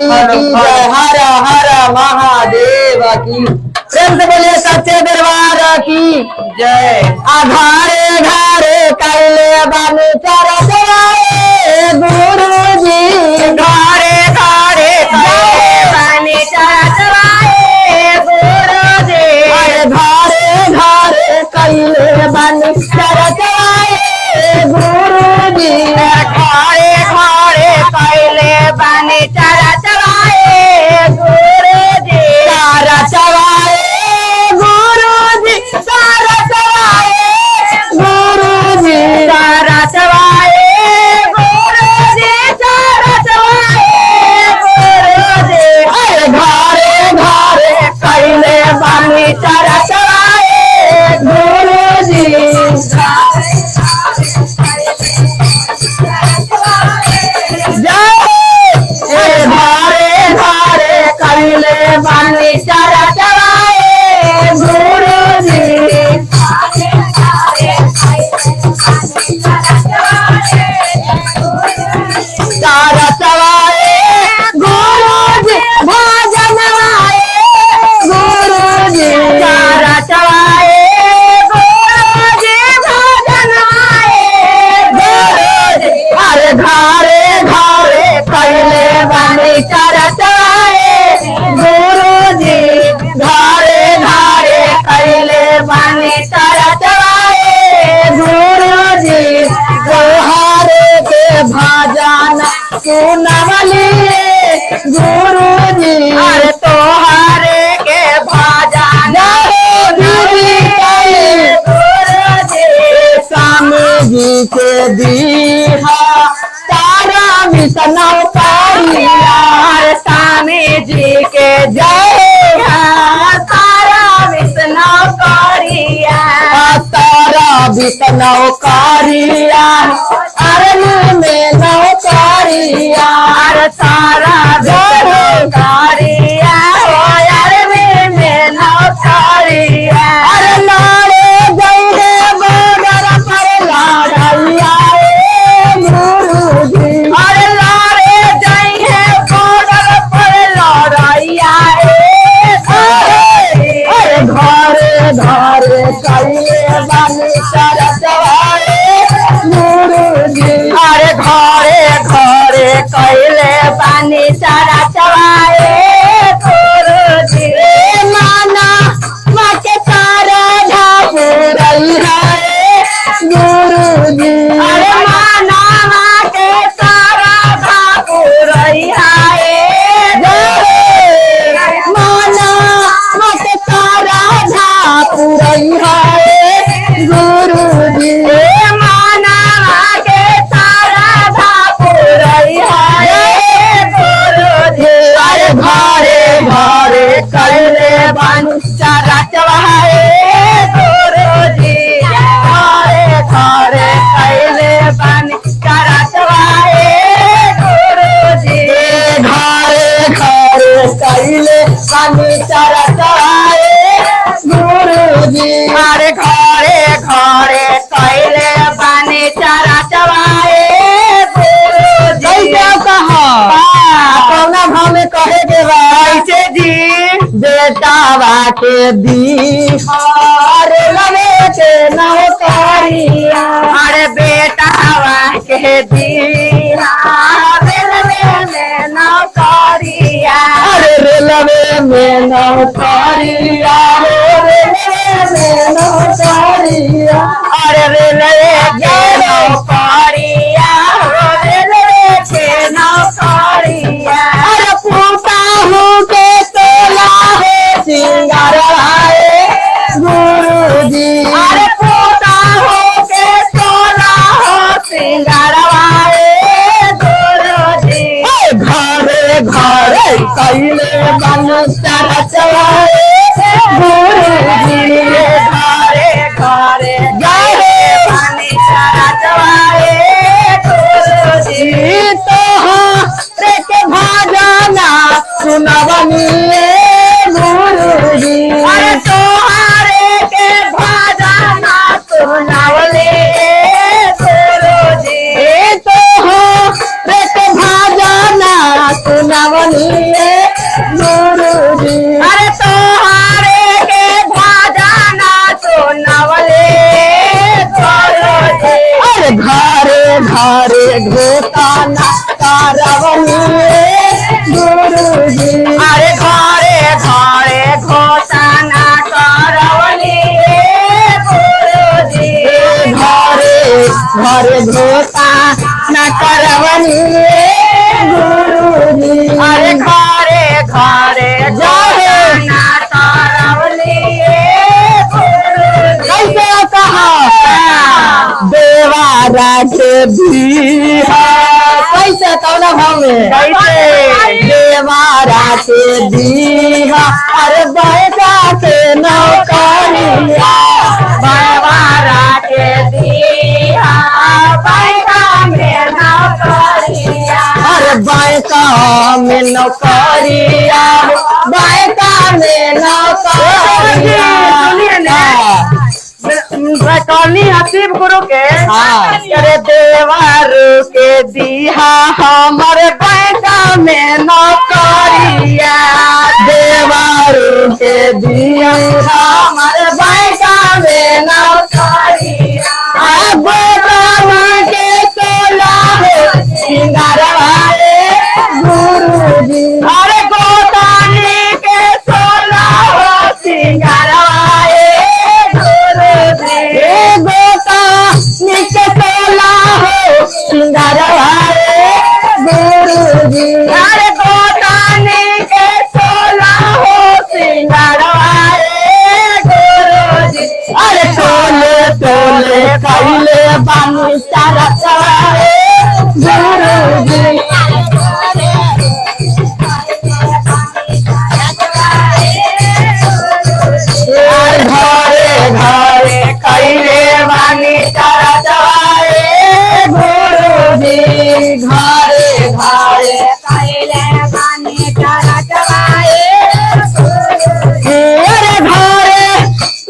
जय हर हर महादेव की। प्रेम से बोलिए सच्चे दरबार की जय। घरे घरे कैले बन चरचराए गुरु जी, घरे घरे कैले बन चरचराए गुरु जी, घरे घरे कैले बन चरचराए गुरु जी, घरे घरे कैले बन चरचराए गुरु जी, चरचराए गुरु जी, चरचराए गुरु जी, चरचराए गुरु जी, चरचराए गुरु जी, घरे घरे कैले बन चरचराए गुरु जी। घरे घरे कैले बन चरचराए गुरु जी, चरचराए गुरु जी, भजन आए गुरु जी, चरचराए गुरु जी, भजन आए गुरु जी, घरे घरे कैले बन चरचराए गुरु जी, घरे घरे कैले बन चरचराए गुरु जी, तोहरे के भजन सुनवलिए गुरु जी, अरे तोहरे के भजन गुरु जी, स्वामी जी के दीहा तारा मिसनौ कारिया, स्वामी जी के जय तारा विष्णु कारिया, तारा विष्णु कारिया, अरन में नौकारिया, तारा विष्णु कारिया, अरन में नौकारिया, अरे लाड़े गए बगर पर लाड़िया गुरु जी, अरे लाड़े जाइए बगर पर लड़ैया घरे घरे कैले बन चरचराए गुरु जी, अरे घरे घरे कैले बन चरचराए गुरु जी, माना मत तारा ढापुरई है गुरु जी, अरे माना मत तारा ढापुरई है माना मत तारा ढापुरई है गुरु जी, माना के तारा ढापुरई है गुरु जी, अरे घरे घरे कैले बन चरचराए गुरु जी, घरे घरे कैले बन चरचराए गुरु जी, घरे घरे कैले बन चरचराए गुरु जी, अरे घरे घरे कैले बन चरचराए गुरु जी। कौना भाव में कहे के कैसे जी, बेटावा के दीहार लवे के नौकारिया, अरे बेटावा के दीहार लवे में नौकारिया, अरे रेलवे में नौकारिया, रेलवे में नौकारिया, अरे रेलवे के नौकारिया, रेलवे के नौकारिया, अरे पूता हूँ के तोला है सिंगार आए गुरु जी, अरे पूता हूँ के तोला हो सिंगार आए गुरु जी, घरे घरे कैले बन चरचराए गुरु जी, घरे घरे गए बन चरचराए गुरु जी, तोहरे के भजना सुनवनिए गुरु जी, अरे तोहरे के भजना सुनवले गुरु जी, तोहरे के भजना सुनव करवनिए गुरुजी। अरे तोहारे के भजना सुनवले गुरुजी। अरे घरे घरे घोषणा करवनिए गुरुजी। अरे घरे घरे घोषणा करवनिए गुरुजी। घरे घरे घोषणा करवनिए गुरुजी। अरे घरे घरे घोषणा करवनिए गुरुजी। कैसे कहा देवारा के दीहा कैसे कौन भाव में कैसे देवारा के दीहा। अरे बैठा के नौकरिया देवारा के दीहा बैठा में नौकरिया। अरे बैठा में नौकरिया बैठा में नौकरिया। कौनी हसीब गुरु के अरे देवारू के दीहा हमारे बैठा में नौकरिया। देवारू के दिया हमारे बैठा में नौकरिया। गोदामा के सोला हो सिंगारवाए गुरुजी। अरे गोदानी के सोला हो सिंगारवाए गुरुजी। गोता नीचे सोला हो सिंगारवाए गुरुजी। अरे गोदानी के सोला हो सिंगारवाए गुरुजी। अरे टोले टोले कैले बानी सारा चवाए गुरुजी। घरे घरे कैले बानी सारा चवाए गुरुजी। घरे घरे कैले बानी सारा चवाए गुरुजी। अरे घरे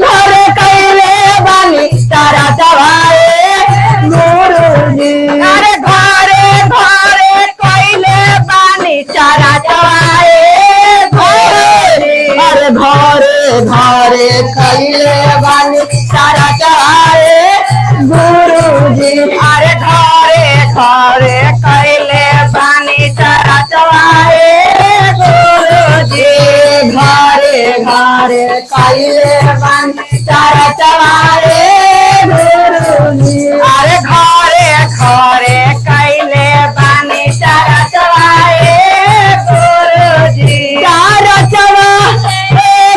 घरे कैले बानी सारा चवाए गुरुजी। अरे घरे घरे कैले बानी सारा चवाए गुरुजी। अरे घरे घरे कैले बानी सारा चवाए गुरुजी। अरे घरे घरे कैले बानी सारा चवाए गुरुजी। घरे घरे कैले बानी सारा चवाए गुरुजी। अरे घरे घरे कैले बानी सारा चवाए गुरुजी। सारा चवाए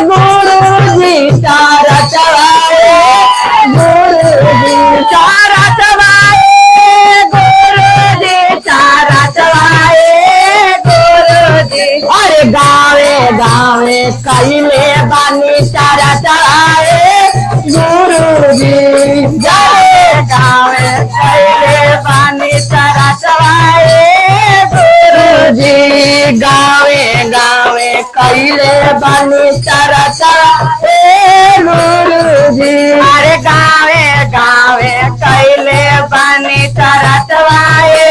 गुरुजी। सारा चवाए गुरुजी। सारा चवाए गुरुजी। सारा चवाए गुरुजी। अरे गावे गावे कैले बानी सारा चवाए गुरुजी। गावे गावे कैले बानी सारा चवाए गुरुजी। गावे गावे कैले बानी सारा चवाए गुरुजी। अरे गावे गावे कैले बानी सारा चवाए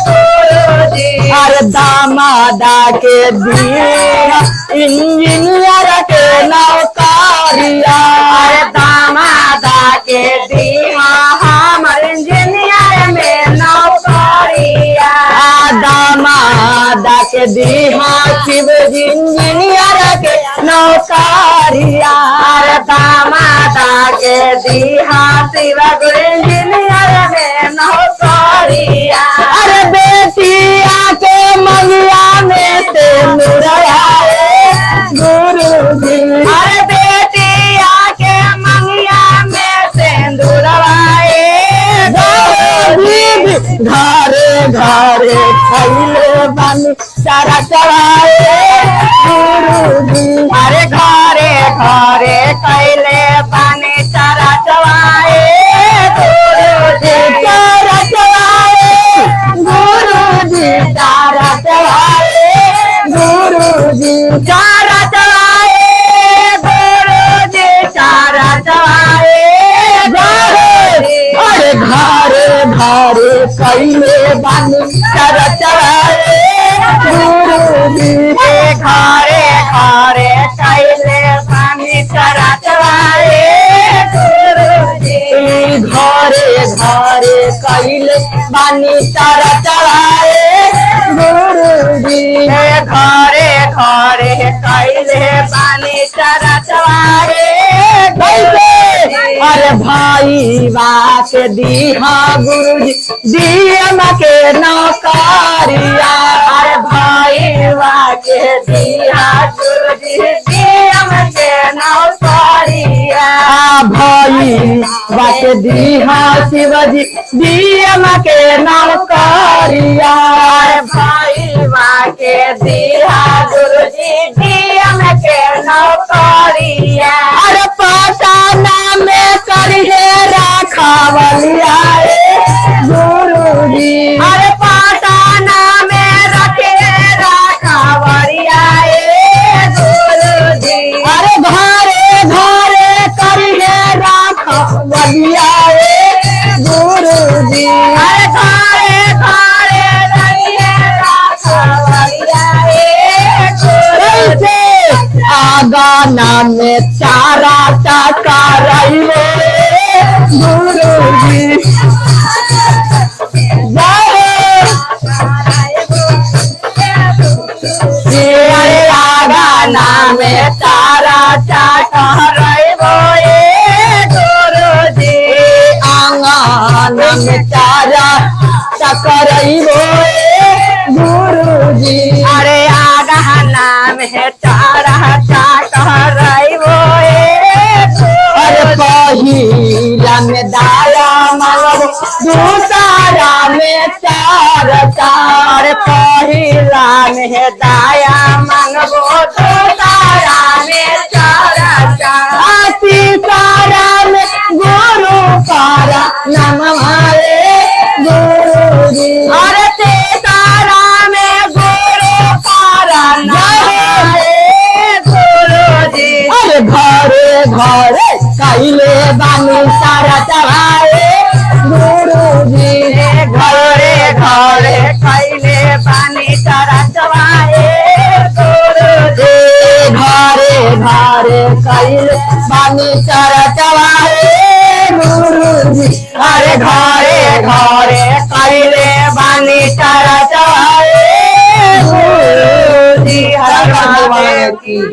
गुरुजी। अरे दामादा के दिया इंजीनियर के नौकरिया। अरे दामादा के दिया हमारे इंजीनियर में नौकरिया। दामादा के दिया शिव इंजीनियर के नौकरिया। अरे दामादा के दिया शिव इंजीनियर में नौकरिया। अरे बेटिया के मंगिया में से मुरयाए गुरुजी। अरे बेटिया के मंगिया में सिंदूरवाए गुरुजी। घरे घरे कैले बानी सारा चवाए गुरुजी। अरे घरे घरे कैले बानी सारा चवाए गुरुजी। सारा चवाए गुरुजी। सारा चवाए गुरुजी। सारा चवाए गुरुजी। सारा चवाए गुरुजी। अरे घरे घरे कैले बानी सारा चवाए गुरुजी। बानी चारा चढ़ाए गुरुजी घरे घरे कैले बानी चारा चढ़ाए अरे भाई बात दीहा गुरुजी डीएम के नौकरिया अरे भाई बाके दीहा गुरुजी डीएम के नौकरिया भाई बाके दीहा शिवजी डीएम के नौकरिया अरे भाई बाके दीहा गुरुजी डीएम के नौकरिया अरे पटना में करिए राखवलिया गुरुजी अरे पटना में रखे राखवलिया गुरुजी अरे घरे घरे करिए राखवलिया गुरुजी अरे घरे घरे रहिए राखवलिया गुरुजी आगाना में चारा चाका रहिए गुरुजी जय आगाना में चारा चाका रहिए गुरुजी आंगन में चारा चाका रहिए गुरुजी अरे आगाना में चारा चाका रहिए अरे पहिला में दाया मांगो दूसरा में चार चार पहिला में दाया मांगो दूसरा में चार चार तीसरा में गुरु पारा नाम हमारे गुरुजी अरे तीसरा में गुरु पारा नाम हमारे गुरुजी अरे घरे घरे कैले बानी चारा चढ़ाए गुरुजी घरे घरे कैले बानी चारा चढ़ाए गुरुजी घरे घरे कैले बानी चारा चढ़ाए गुरुजी अरे घरे घरे कैले बानी चारा चढ़ाए गुरुजी हर महादेव की